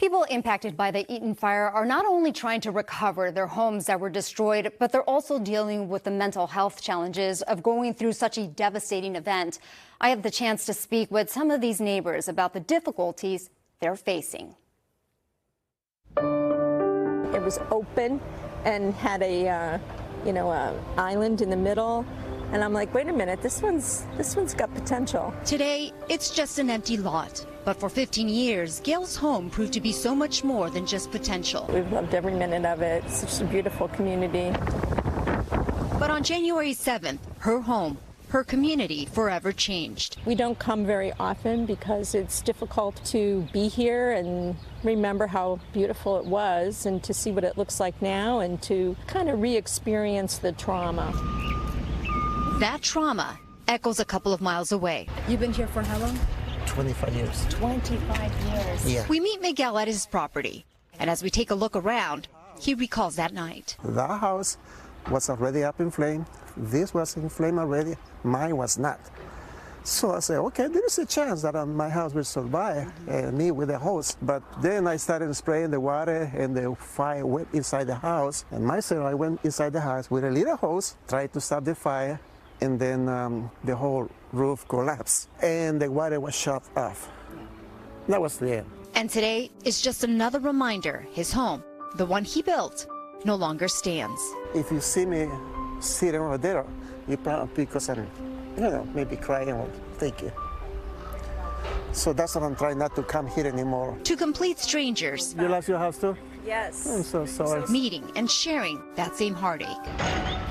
People impacted by the Eaton Fire are not only trying to recover their homes that were destroyed, but they're also dealing with the mental health challenges of going through such a devastating event. I have the chance to speak with some of these neighbors about the difficulties they're facing. It was open and had a island in the middle. And I'm like, wait a minute, this one's got potential. Today, it's just an empty lot. But for 15 years, Gail's home proved to be so much more than just potential. We've loved every minute of it. It's such a beautiful community. But on January 7th, her home, her community forever changed. We don't come very often because it's difficult to be here and remember how beautiful it was and to see what it looks like now and to kind of re-experience the trauma. That trauma echoes a couple of miles away. You've been here for how long? 25 years. 25 years. Yeah. We meet Miguel at his property, and as we take a look around, he recalls that night. That house was already up in flame. This was in flame already. Mine was not. So I said, okay, there is a chance that my house will survive, me with the hose. But then I started spraying the water and the fire went inside the house. And myself, I went inside the house with a little hose, tried to stop the fire, and then the whole roof collapsed and the water was shut off. That was the end. And today is just another reminder his home, the one he built, no longer stands. If you see me sitting over there, you probably because I'm, maybe crying or thinking. So that's what I'm trying not to come here anymore. To complete strangers. You lost your house too? Yes. I'm so sorry. Meeting and sharing that same heartache.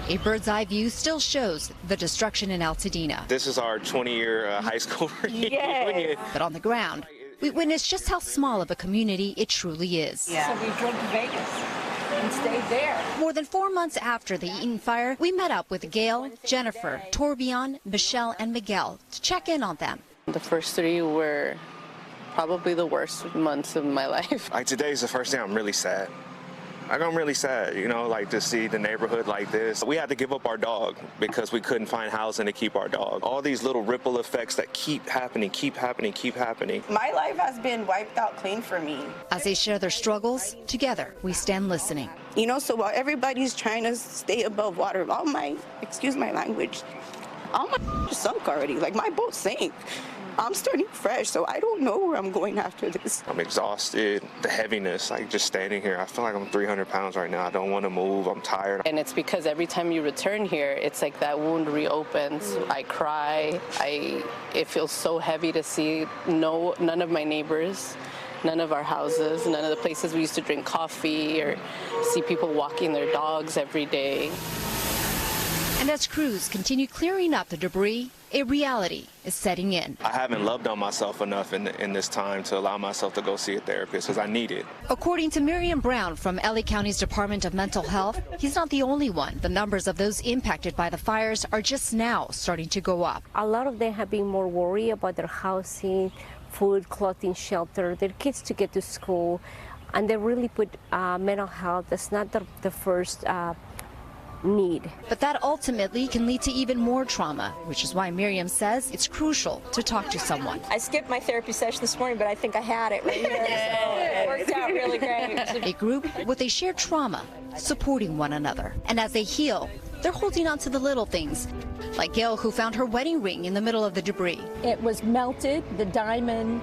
A bird's eye view still shows the destruction in Altadena. This is our 20-year high school reunion. But on the ground, we witnessed just how small of a community it truly is. Yeah. So we drove to Vegas and stayed there. More than 4 months after the Eaton Fire, we met up with Gail, Jennifer, Torbjorn, Michelle, and Miguel to check in on them. The first 3 were probably the worst months of my life. Like today's the first day I'm really sad. I'm really sad, to see the neighborhood like this. We had to give up our dog because we couldn't find housing to keep our dog. All these little ripple effects that keep happening. My life has been wiped out clean for me. As they share their struggles, together we stand listening. So while everybody's trying to stay above water, excuse my language, all my sunk already. Like my boat sank. I'm starting fresh, so I don't know where I'm going after this. I'm exhausted, the heaviness, just standing here. I feel like I'm 300 pounds right now. I don't want to move, I'm tired. And it's because every time you return here, it's like that wound reopens. I cry, it feels so heavy to see none of my neighbors, none of our houses, none of the places we used to drink coffee or see people walking their dogs every day. And as crews continue clearing up the debris, a reality is setting in. I haven't loved on myself enough in this time to allow myself to go see a therapist because I need it. According to Miriam Brown from LA County's Department of Mental Health, he's not the only one. The numbers of those impacted by the fires are just now starting to go up. A lot of them have been more worried about their housing, food, clothing, shelter, their kids to get to school, and they really put mental health as not the first need. But that ultimately can lead to even more trauma, which is why Miriam says it's crucial to talk to someone. I skipped my therapy session this morning, but I think I had it right here. So it worked out really great. A group with a shared trauma, supporting one another. And as they heal, they're holding on to the little things, like Gail, who found her wedding ring in the middle of the debris. It was melted. The diamond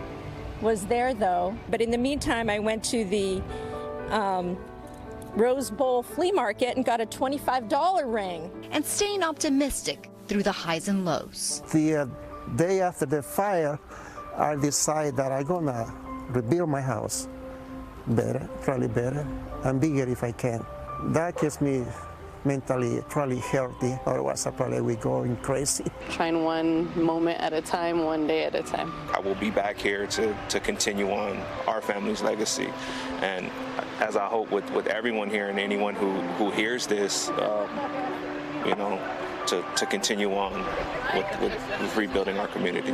was there, though. But in the meantime, I went to the Rose Bowl flea market and got a $25 ring. And staying optimistic through the highs and lows. The day after the fire, I decided that I'm gonna rebuild my house better, probably better, and bigger if I can. That keeps me mentally probably healthy, otherwise I probably would go crazy. Trying one moment at a time, one day at a time. I will be back here to continue on our family's legacy. And as I hope with everyone here and anyone who hears this, to continue on with rebuilding our community.